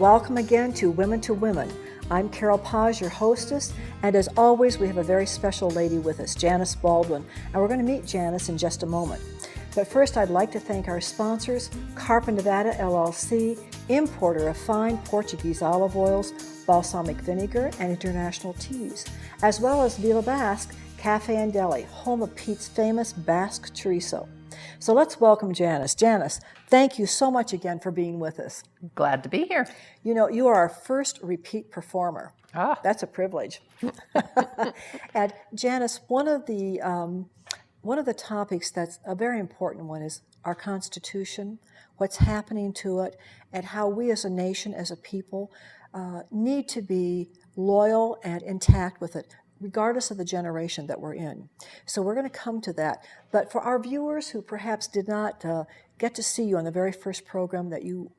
welcome again to Women to Women. I'm Carol Paz, your hostess, and as always, we have a very special lady with us, Janice Baldwin, and we're going to meet Janice in just a moment. But first, I'd like to thank our sponsors, Carpenter Nevada LLC, importer of fine Portuguese olive oils, balsamic vinegar, and international teas, as well as Villa Basque Cafe and Deli, home of Pete's famous Basque chorizo. So let's welcome Janice. Janice, thank you so much again for being with us. Glad to be here. You know, you are our first repeat performer. Ah. That's a privilege. And Janice, one of the topics that's a very important one is our Constitution, what's happening to it, and how we as a nation, as a people, need to be loyal and intact with it, regardless of the generation that we're in. So we're going to come to that. But for our viewers who perhaps did not get to see you on the very first program that you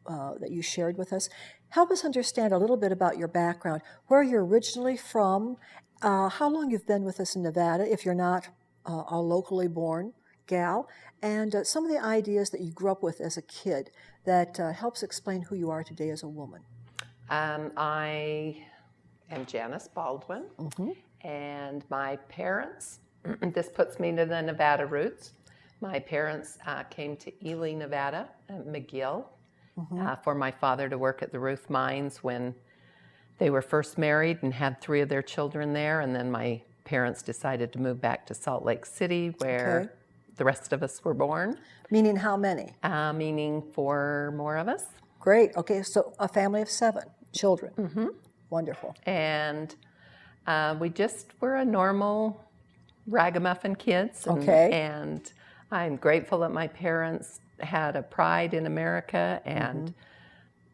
shared with us, help us understand a little bit about your background, where you're originally from, how long you've been with us in Nevada, if you're not a locally born gal, and some of the ideas that you grew up with as a kid that helps explain who you are today as a woman. I am Janice Baldwin. Mm-hmm. And my parents, this puts me to the Nevada roots. My parents came to Ely, Nevada, McGill, for my father to work at the Ruth Mines when they were first married and had 3 of their children there. And then my parents decided to move back to Salt Lake City, where the rest of us were born. Meaning how many? Meaning 4 more of us. Great. Okay, so a family of 7 children. Mm-hmm. Wonderful. And we just were a normal ragamuffin kids. And I'm grateful that my parents had a pride in America, and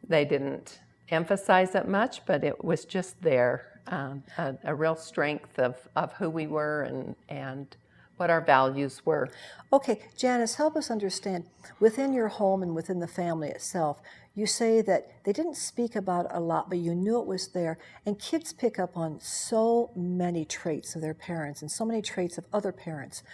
they didn't emphasize it much, but it was just there, a real strength of who we were and what our values were. Okay, Janice, help us understand, within your home and within the family itself, you say that they didn't speak about it a lot, but you knew it was there. And kids pick up on so many traits of their parents and so many traits of other parents.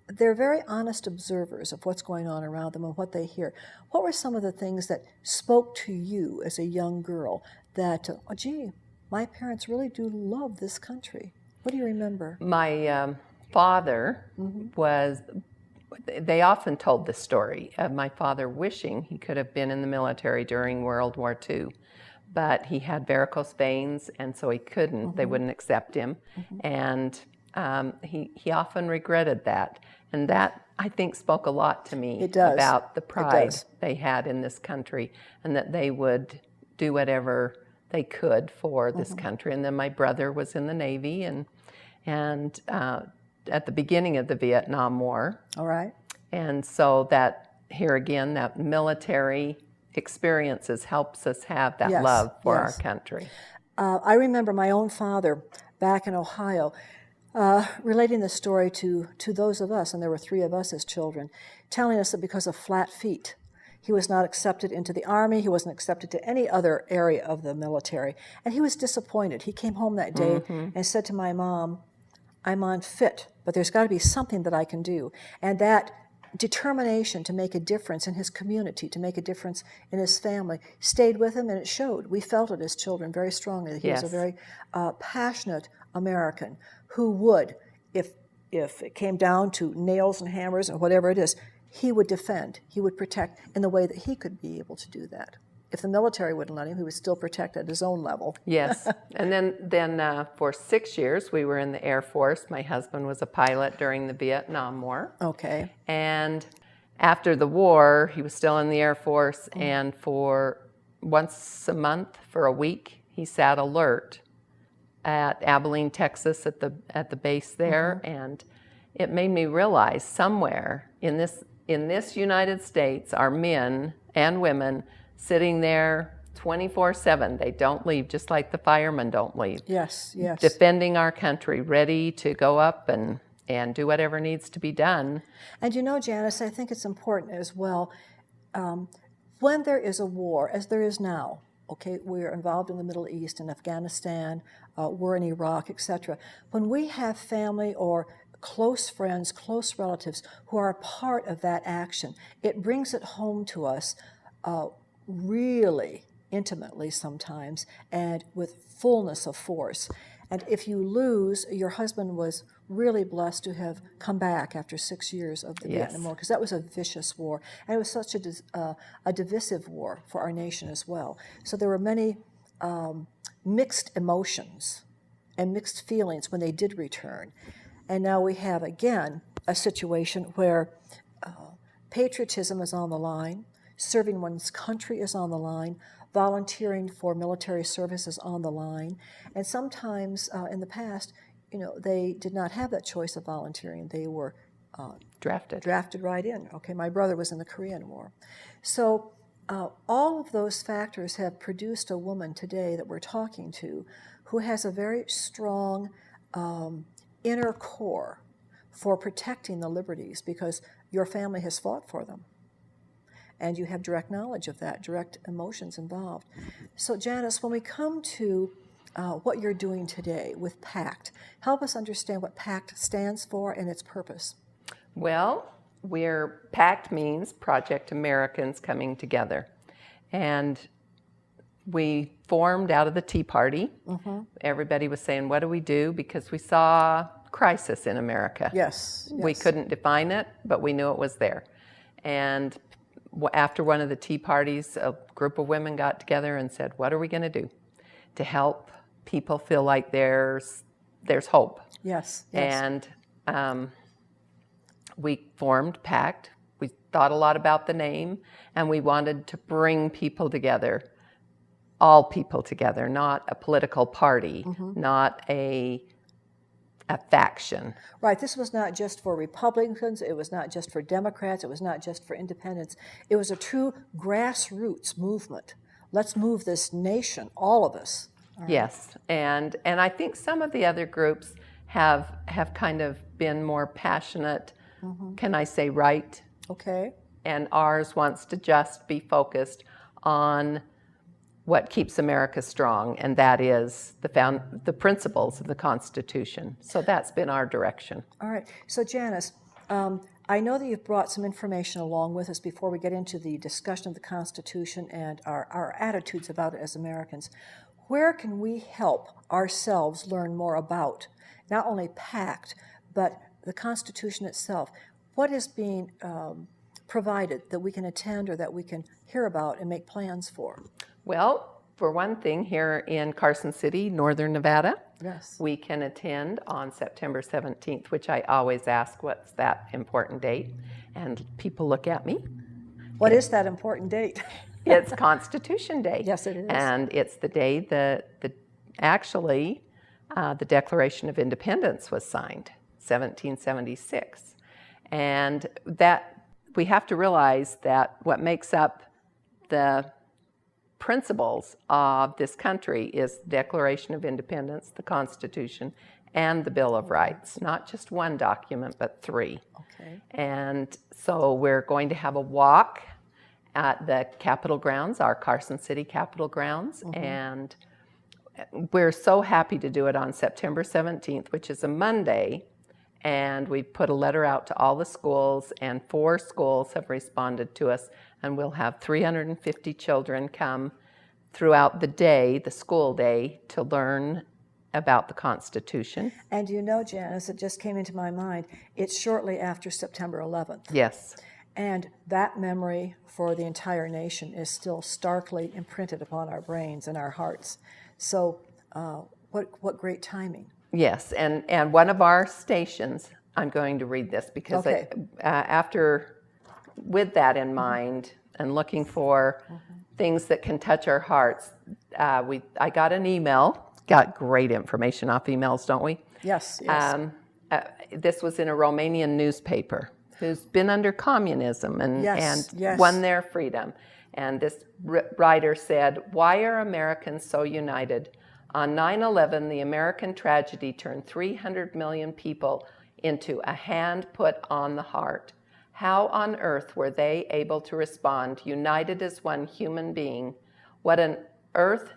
They're very honest observers of what's going on around them and what they hear. What were some of the things that spoke to you as a young girl that, oh, gee, my parents really do love this country? What do you remember? My father they often told the story of my father wishing he could have been in the military during World War II, but he had varicose veins, and so he couldn't. They wouldn't accept him, and he often regretted that. And that, I think, spoke a lot to me about the pride they had in this country, and that they would do whatever they could for this country. And then my brother was in the Navy, and at the beginning of the Vietnam War. All right. And so that, here again, that military experiences helps us have that love for our country. I remember my own father back in Ohio relating the story to those of us, and there were 3 of us as children, telling us that because of flat feet, he was not accepted into the Army. He wasn't accepted to any other area of the military. And he was disappointed. He came home that day and said to my mom, I'm unfit, but there's got to be something that I can do. And that determination to make a difference in his community, to make a difference in his family, stayed with him, and it showed. We felt it as children very strongly. He was a very passionate American who would, if it came down to nails and hammers or whatever it is, he would defend, he would protect in the way that he could be able to do that. If the military wouldn't let him, he would still protect at his own level. Yes. And then for 6 years, we were in the Air Force. My husband was a pilot during the Vietnam War. Okay. And after the war, he was still in the Air Force, and for once a month, for a week, he sat alert at Abilene, Texas, at the base there. And it made me realize somewhere in this United States are men and women sitting there 24/7. They don't leave, just like the firemen don't leave. Yes, yes. Defending our country, ready to go up and do whatever needs to be done. And you know, Janice, I think it's important as well, when there is a war, as there is now, okay, we're involved in the Middle East, in Afghanistan, we're in Iraq, etc. When we have family or close friends, close relatives who are a part of that action, it brings it home to us really intimately sometimes and with fullness of force. And if you lose, your husband was really blessed to have come back after 6 years of the Vietnam War, because that was a vicious war. And it was such a divisive war for our nation as well. So there were many mixed emotions and mixed feelings when they did return. And now we have, again, a situation where patriotism is on the line, serving one's country is on the line, volunteering for military service is on the line. And sometimes in the past, they did not have that choice of volunteering. They were drafted right in. Okay, my brother was in the Korean War. So all of those factors have produced a woman today that we're talking to who has a very strong inner core for protecting the liberties, because your family has fought for them. And you have direct knowledge of that, direct emotions involved. So Janice, when we come to what you're doing today with PACT, help us understand what PACT stands for and its purpose. Well, PACT means Project Americans Coming Together. And we formed out of the Tea Party. Mm-hmm. Everybody was saying, what do we do? Because we saw crisis in America. Yes. We couldn't define it, but we knew it was there. And after one of the tea parties, a group of women got together and said, what are we going to do to help people feel like there's hope? Yes. And we formed PACT. We thought a lot about the name, and we wanted to bring people together, all people together, not a political party, not a faction. Right. This was not just for Republicans. It was not just for Democrats. It was not just for independents. It was a true grassroots movement. Let's move this nation, all of us. All right. Yes. And I think some of the other groups have kind of been more passionate, can I say right? Okay. And ours wants to just be focused on what keeps America strong, and that is the principles of the Constitution. So that's been our direction. All right. So Janice, I know that you've brought some information along with us before we get into the discussion of the Constitution and our attitudes about it as Americans. Where can we help ourselves learn more about not only PACT, but the Constitution itself? What is being provided that we can attend or that we can hear about and make plans for? Well, for one thing, here in Carson City, Northern Nevada, yes, we can attend on September 17th, which I always ask, what's that important date? And people look at me. What is that important date? It's Constitution Day. Yes, it is. And it's the day that the Declaration of Independence was signed, 1776. And that we have to realize that what makes up the principles of this country is the Declaration of Independence, the Constitution, and the Bill of Rights. Not just one document, but three. Okay. And so we're going to have a walk at the Capitol grounds, our Carson City Capitol grounds, and we're so happy to do it on September 17th, which is a Monday, and we put a letter out to all the schools, and 4 schools have responded to us, and we'll have 350 children come throughout the day, the school day, to learn about the Constitution. And you know, Janice, it just came into my mind, it's shortly after September 11th. Yes. And that memory for the entire nation is still starkly imprinted upon our brains and our hearts. So what great timing. Yes, and one of our stations, I'm going to read this because with that in mind and looking for things that can touch our hearts, I got an email, got great information off emails, don't we? Yes. This was in a Romanian newspaper who's been under communism and won their freedom. And this writer said, "Why are Americans so united? On 9/11, the American tragedy turned 300 million people into a hand put on the heart. How on earth were they able to respond, united as one human being? What on earth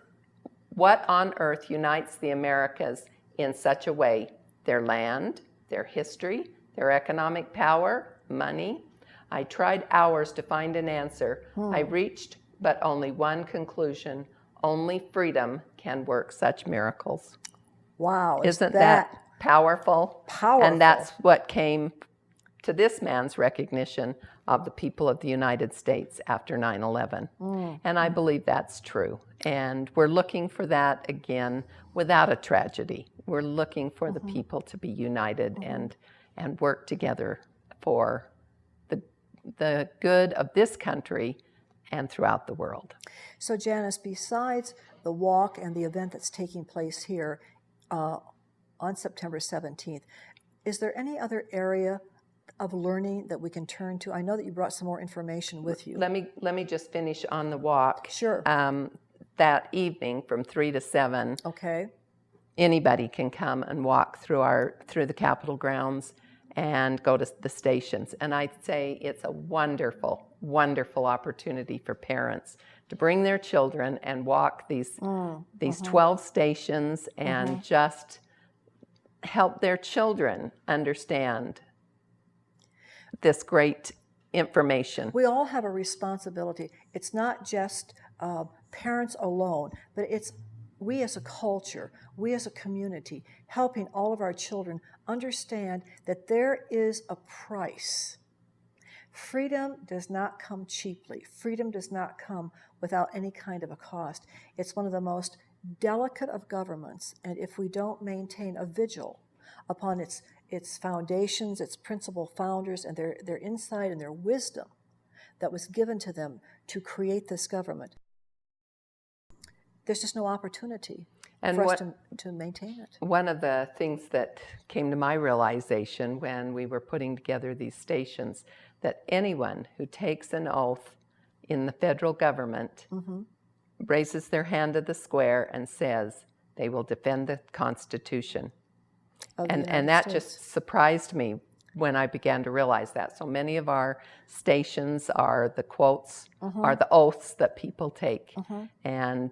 unites the Americas in such a way? Their land, their history, their economic power, money? I tried hours to find an answer. I reached but only one conclusion: only freedom can work such miracles. Wow. Isn't that powerful? Powerful. And that's what came to this man's recognition of the people of the United States after 9/11. And I believe that's true. And we're looking for that again without a tragedy. We're looking for the people to be united and work together for the good of this country and throughout the world. So Janice, besides the walk and the event that's taking place here on September 17th, is there any other area of learning that we can turn to? I know that you brought some more information with you. Let me just finish on the walk. Sure. That evening from 3 to 7, Okay. anybody can come and walk through the Capitol grounds and go to the stations. And I'd say it's a wonderful, wonderful opportunity for parents to bring their children and walk these 12 stations and just help their children understand this great information. We all have a responsibility. It's not just parents alone, but it's we as a culture, we as a community, helping all of our children understand that there is a price. Freedom does not come cheaply. Freedom does not come without any kind of a cost. It's one of the most delicate of governments, and if we don't maintain a vigil upon its foundations, its principal founders, and their insight and their wisdom that was given to them to create this government, there's just no opportunity for us to maintain it. One of the things that came to my realization when we were putting together these stations, that anyone who takes an oath in the federal government raises their hand to the square and says they will defend the Constitution. And that just surprised me when I began to realize that. So many of our stations are the quotes, are the oaths that people take. And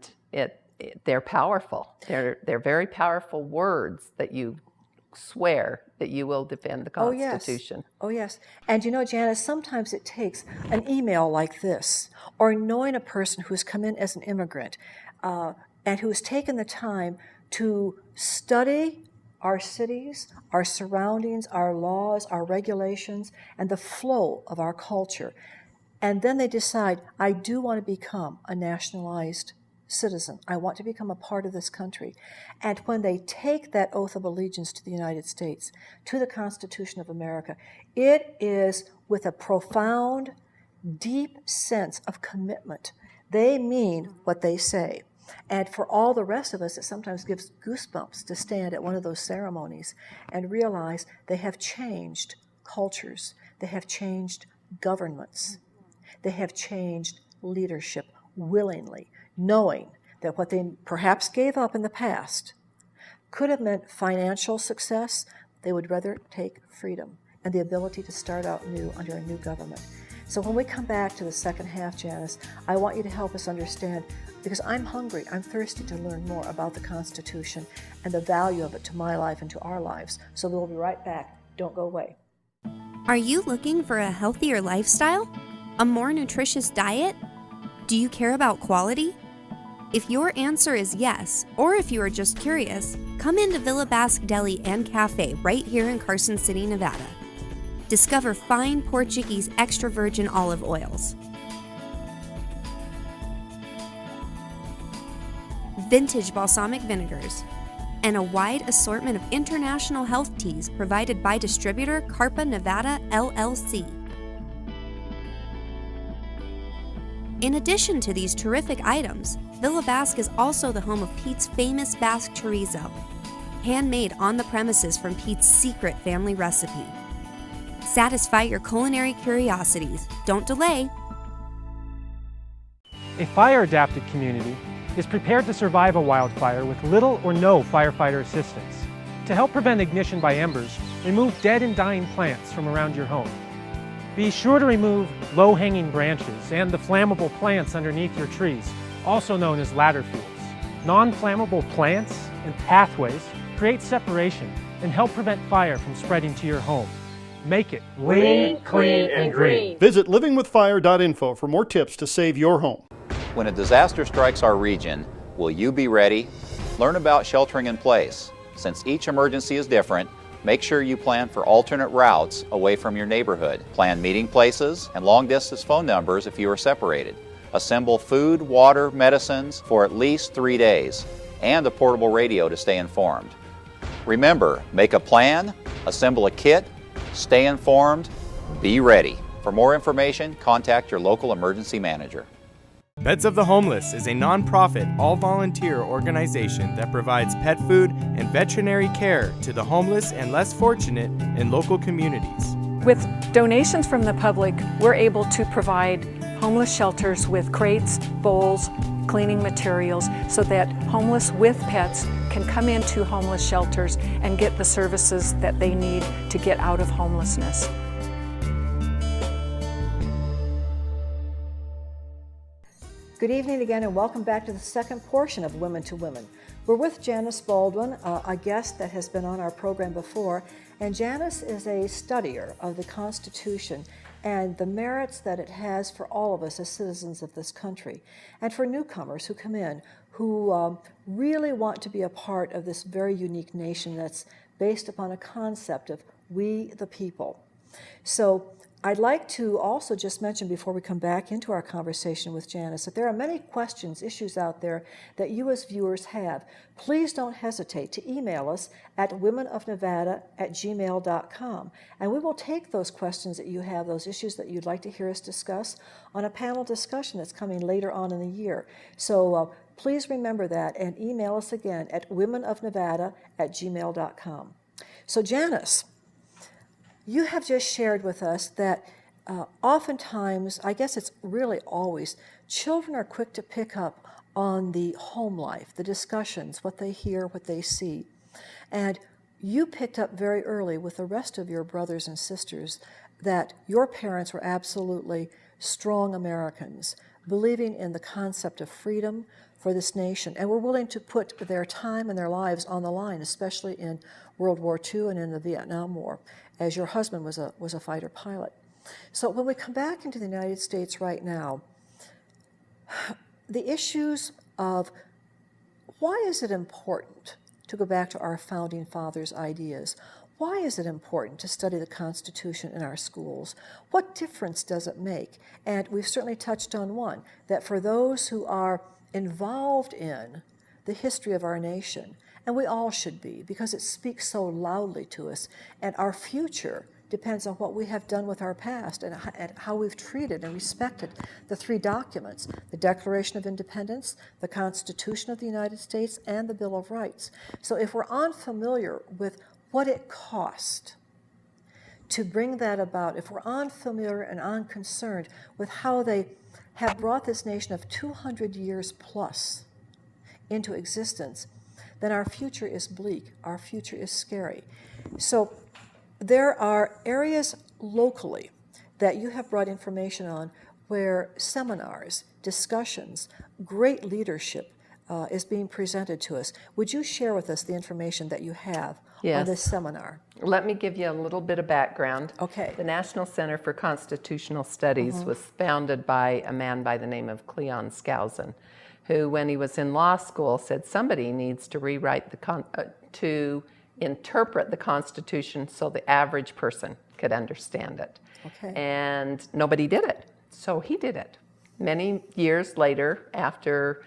they're powerful. They're very powerful words that you swear that you will defend the Constitution. Oh, yes. And you know, Janice, sometimes it takes an email like this, or knowing a person who's come in as an immigrant and who's taken the time to study our cities, our surroundings, our laws, our regulations, and the flow of our culture. And then they decide, I do want to become a nationalized citizen. I want to become a part of this country. And when they take that oath of allegiance to the United States, to the Constitution of America, it is with a profound, deep sense of commitment. They mean what they say. And for all the rest of us, it sometimes gives goosebumps to stand at one of those ceremonies and realize they have changed cultures. They have changed governments. They have changed leadership willingly, knowing that what they perhaps gave up in the past could have meant financial success. They would rather take freedom and the ability to start out new under a new government. So when we come back to the second half, Janice, I want you to help us understand, because I'm hungry, I'm thirsty to learn more about the Constitution and the value of it to my life and to our lives. So we'll be right back. Don't go away. Are you looking for a healthier lifestyle? A more nutritious diet? Do you care about quality? If your answer is yes, or if you are just curious, come into Villa Basque Deli and Cafe right here in Carson City, Nevada. Discover fine Portuguese extra virgin olive oils, vintage balsamic vinegars, and a wide assortment of international health teas provided by distributor Carpa Nevada LLC. In addition to these terrific items, Villa Basque is also the home of Pete's famous Basque chorizo, handmade on the premises from Pete's secret family recipe. Satisfy your culinary curiosities. Don't delay. A fire-adapted community is prepared to survive a wildfire with little or no firefighter assistance. To help prevent ignition by embers, remove dead and dying plants from around your home. Be sure to remove low-hanging branches and the flammable plants underneath your trees, also known as ladder fuels. Non-flammable plants and pathways create separation and help prevent fire from spreading to your home. Make it lean, clean, and green. Visit livingwithfire.info for more tips to save your home. When a disaster strikes our region, will you be ready? Learn about sheltering in place. Since each emergency is different, make sure you plan for alternate routes away from your neighborhood. Plan meeting places and long-distance phone numbers if you are separated. Assemble food, water, medicines for at least 3 days, and a portable radio to stay informed. Remember, make a plan, assemble a kit, stay informed, be ready. For more information, contact your local emergency manager. Pets of the Homeless is a non-profit, all-volunteer organization that provides pet food and veterinary care to the homeless and less fortunate in local communities. With donations from the public, we're able to provide homeless shelters with crates, bowls, cleaning materials, so that homeless with pets can come into homeless shelters and get the services that they need to get out of homelessness. Good evening again, and welcome back to the second portion of Women to Women. We're with Janice Baldwin, a guest that has been on our program before, and Janice is a studier of the Constitution and the merits that it has for all of us as citizens of this country, and for newcomers who come in who really want to be a part of this very unique nation that's based upon a concept of we the people. So I'd like to also just mention before we come back into our conversation with Janice that there are many questions, issues out there that you as viewers have. Please don't hesitate to email us at womenofnevada@gmail.com, and we will take those questions that you have, those issues that you'd like to hear us discuss on a panel discussion that's coming later on in the year. So please remember that and email us again at womenofnevada@gmail.com. So Janice, you have just shared with us that oftentimes, I guess it's really always, children are quick to pick up on the home life, the discussions, what they hear, what they see. And you picked up very early with the rest of your brothers and sisters that your parents were absolutely strong Americans, believing in the concept of freedom for this nation, and were willing to put their time and their lives on the line, especially in World War II and in the Vietnam War, as your husband was a fighter pilot. So when we come back into the United States right now, the issues of why is it important to go back to our founding fathers' ideas? Why is it important to study the Constitution in our schools? What difference does it make? And we've certainly touched on one, that for those who are involved in the history of our nation, and we all should be, because it speaks so loudly to us, and our future depends on what we have done with our past and how we've treated and respected the three documents, the Declaration of Independence, the Constitution of the United States, and the Bill of Rights. So if we're unfamiliar with what it cost to bring that about, if we're unfamiliar and unconcerned with how they have brought this nation of 200 years plus into existence, then our future is bleak, our future is scary. So there are areas locally that you have brought information on where seminars, discussions, great leadership is being presented to us. Would you share with us the information that you have on this seminar? Let me give you a little bit of background. Okay. The National Center for Constitutional Studies was founded by a man by the name of Cleon Skousen, who, when he was in law school, said somebody needs to rewrite to interpret the Constitution so the average person could understand it. Okay. And nobody did it, so he did it. Many years later, after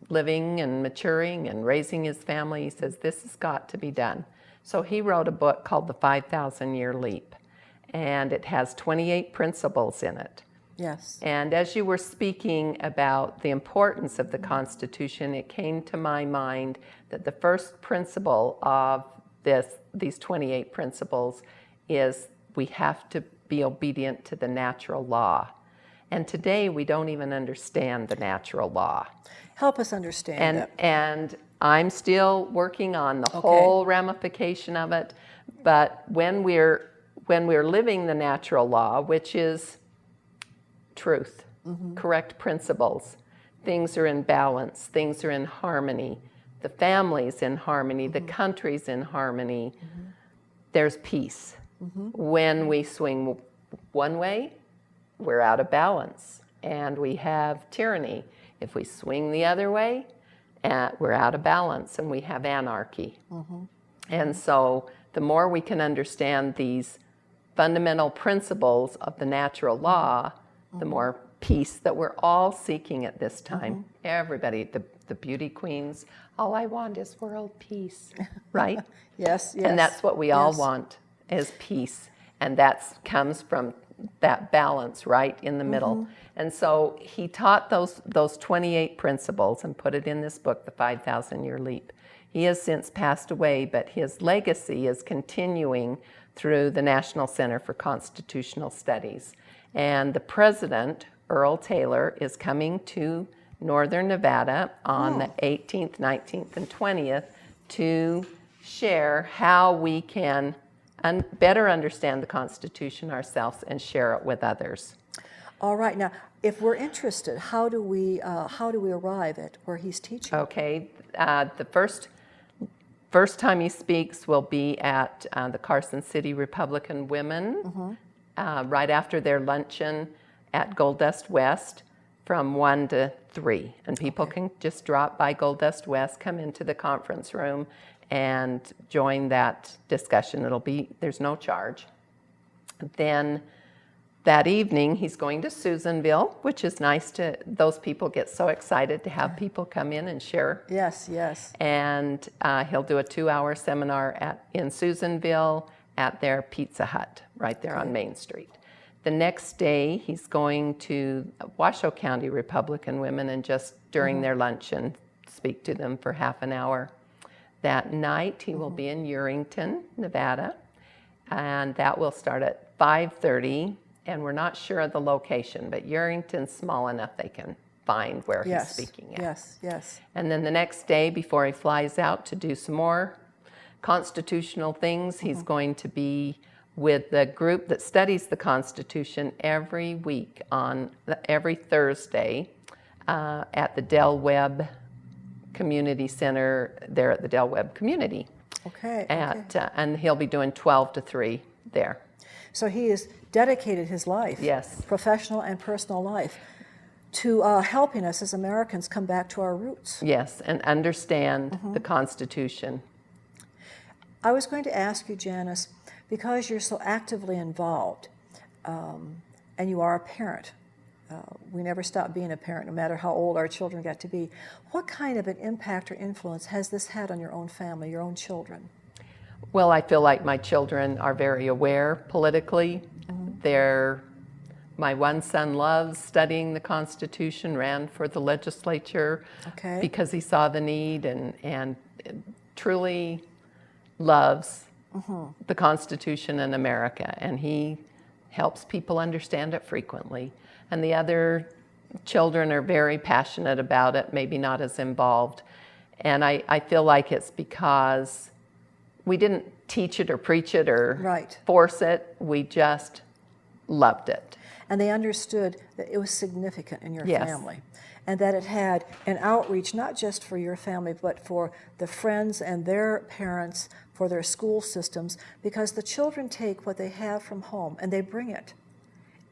living and maturing and raising his family, he says, this has got to be done. So he wrote a book called The 5,000-Year Leap, and it has 28 principles in it. Yes. And as you were speaking about the importance of the Constitution, it came to my mind that the first principle of these 28 principles is we have to be obedient to the natural law. And today we don't even understand the natural law. Help us understand it. And I'm still working on the whole ramification of it, but when we're living the natural law, which is truth, correct principles, things are in balance, things are in harmony, the family's in harmony, the country's in harmony, there's peace. When we swing one way, we're out of balance and we have tyranny. If we swing the other way, we're out of balance and we have anarchy. And so the more we can understand these fundamental principles of the natural law, the more peace that we're all seeking at this time. Everybody, the beauty queens, all I want is world peace, right? Yes, yes. And that's what we all want, is peace. And that comes from that balance right in the middle. And so he taught those 28 principles and put it in this book, The 5,000-Year Leap. He has since passed away, but his legacy is continuing through the National Center for Constitutional Studies. And the president, Earl Taylor, is coming to Northern Nevada on the 18th, 19th, and 20th to share how we can better understand the Constitution ourselves and share it with others. All right. Now, if we're interested, how do we arrive at where he's teaching? Okay. The first time he speaks will be at the Carson City Republican Women right after their luncheon at Gold Dust West from 1 to 3. And people can just drop by Gold Dust West, come into the conference room, and join that discussion. There's no charge. Then that evening, he's going to Susanville, which is nice those people get so excited to have people come in and share. Yes, yes. And he'll do a 2-hour seminar in Susanville at their Pizza Hut right there on Main Street. The next day, he's going to Washoe County Republican Women and just during their luncheon speak to them for half an hour. That night, he will be in Urington, Nevada, and that will start at 5:30, and we're not sure of the location, but Urington's small enough they can find where he's speaking at. Yes, yes. And then the next day, before he flies out to do some more constitutional things, he's going to be with the group that studies the Constitution every week every Thursday at the Del Webb Community Center there at the Del Webb Community. Okay. And he'll be doing 12 to 3 there. So he has dedicated his life, Yes. professional and personal life, to helping us as Americans come back to our roots. Yes, and understand the Constitution. I was going to ask you, Janice, because you're so actively involved, and you are a parent. We never stop being a parent, no matter how old our children get to be. What kind of an impact or influence has this had on your own family, your own children? Well, I feel like my children are very aware politically. My one son loves studying the Constitution, ran for the legislature because he saw the need and truly loves the Constitution in America, and he helps people understand it frequently. And the other children are very passionate about it, maybe not as involved. And I feel like it's because we didn't teach it or preach it or force it. We just loved it. And they understood that it was significant in your family, and that it had an outreach not just for your family, but for the friends and their parents, for their school systems, because the children take what they have from home and they bring it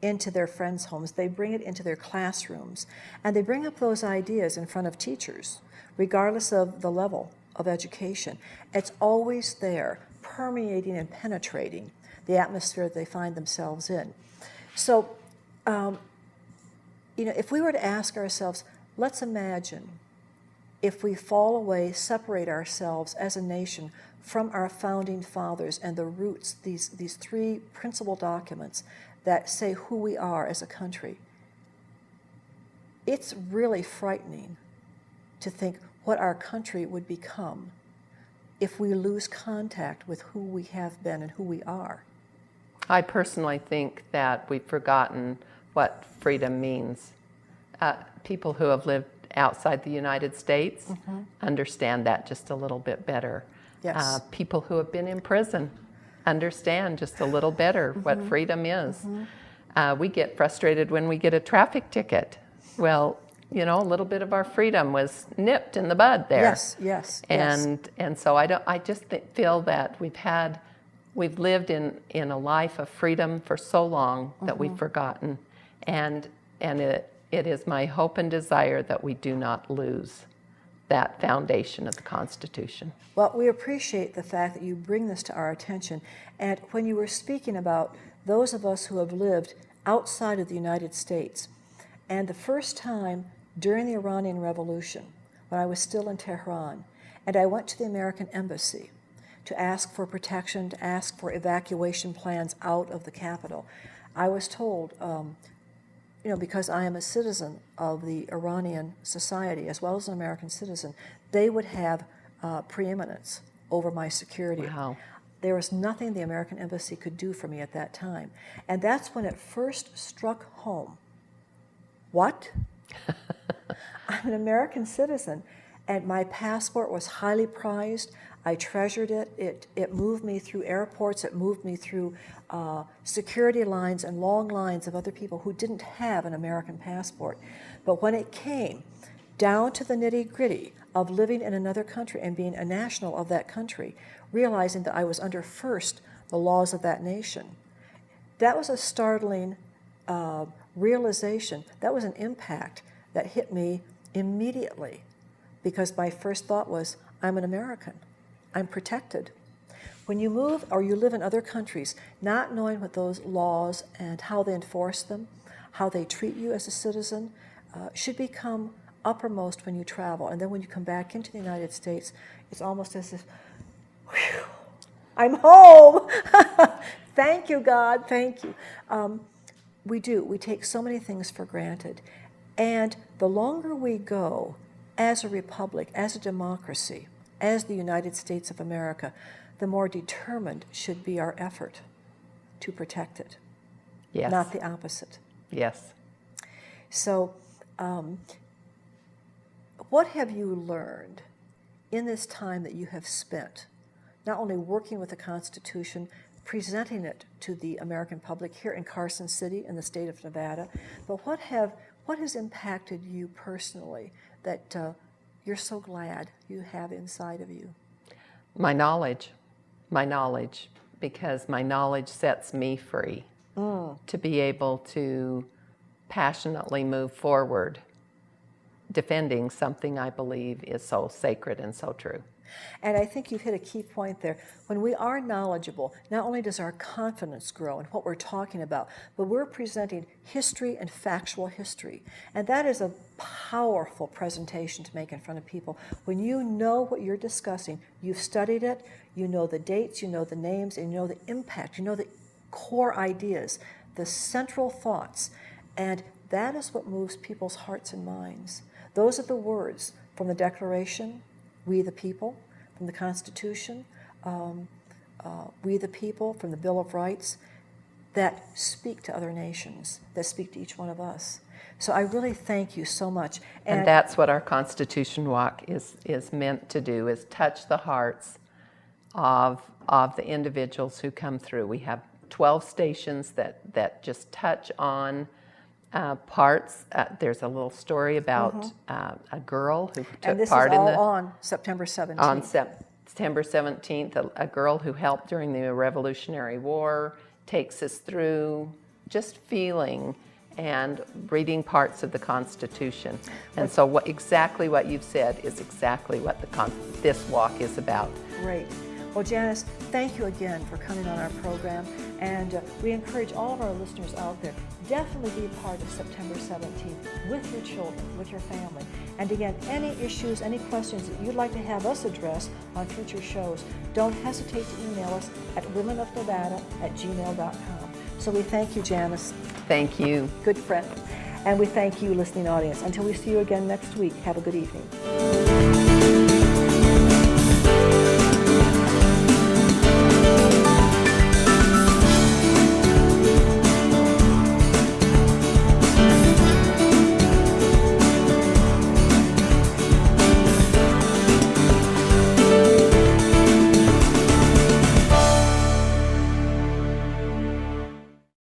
into their friends' homes. They bring it into their classrooms, and they bring up those ideas in front of teachers, regardless of the level of education. It's always there, permeating and penetrating the atmosphere they find themselves in. So, if we were to ask ourselves, let's imagine if we fall away, separate ourselves as a nation from our founding fathers and the roots, these 3 principal documents that say who we are as a country. It's really frightening to think what our country would become if we lose contact with who we have been and who we are. I personally think that we've forgotten what freedom means. People who have lived outside the United States understand that just a little bit better. Yes. People who have been in prison understand just a little better what freedom is. We get frustrated when we get a traffic ticket. Well, a little bit of our freedom was nipped in the bud there. Yes, yes. And so I just feel that we've lived in a life of freedom for so long that we've forgotten, and It is my hope and desire that we do not lose that foundation of the Constitution. Well, we appreciate the fact that you bring this to our attention. And when you were speaking about those of us who have lived outside of the United States, and the first time during the Iranian Revolution, when I was still in Tehran, and I went to the American Embassy to ask for protection, to ask for evacuation plans out of the capital, I was told, because I am a citizen of the Iranian society as well as an American citizen, they would have preeminence over my security. Wow. There was nothing the American Embassy could do for me at that time. And that's when it first struck home. What? I'm an American citizen, and my passport was highly prized. I treasured it. It moved me through airports. It moved me through security lines and long lines of other people who didn't have an American passport. But when it came down to the nitty-gritty of living in another country and being a national of that country, realizing that I was under first the laws of that nation, that was a startling realization. That was an impact that hit me immediately, because my first thought was, I'm an American. I'm protected. When you move or you live in other countries, not knowing what those laws and how they enforce them, how they treat you as a citizen, should become uppermost when you travel. And then when you come back into the United States, it's almost as if, whew, I'm home. Thank you, God, thank you. We do. We take so many things for granted. And the longer we go as a republic, as a democracy, as the United States of America, the more determined should be our effort to protect it. Yes. Not the opposite. Yes. So, what have you learned in this time that you have spent, not only working with the Constitution, presenting it to the American public here in Carson City in the state of Nevada, but what has impacted you personally that you're so glad you have inside of you? My knowledge, because my knowledge sets me free to be able to passionately move forward, defending something I believe is so sacred and so true. And I think you've hit a key point there. When we are knowledgeable, not only does our confidence grow in what we're talking about, but we're presenting history and factual history. And that is a powerful presentation to make in front of people. When you know what you're discussing, you've studied it, you know the dates, you know the names, and you know the impact, you know the core ideas, the central thoughts. And that is what moves people's hearts and minds. Those are the words from the Declaration, we the people, from the Constitution, we the people, from the Bill of Rights, that speak to other nations, that speak to each one of us. So I really thank you so much. And that's what our Constitution Walk is meant to do, is touch the hearts of the individuals who come through. We have 12 stations that just touch on parts. There's a little story about a girl who took part in on September 17th. On September 17th, a girl who helped during the Revolutionary War takes us through just feeling and reading parts of the Constitution. And so exactly what you've said is exactly what this walk is about. Great. Well, Janice, thank you again for coming on our program. And we encourage all of our listeners out there, definitely be a part of September 17th with your children, with your family. And again, any issues, any questions that you'd like to have us address on future shows, don't hesitate to email us at womenofnevada@gmail.com. So we thank you, Janice. Thank you. Good friend. And we thank you, listening audience. Until we see you again next week, have a good evening.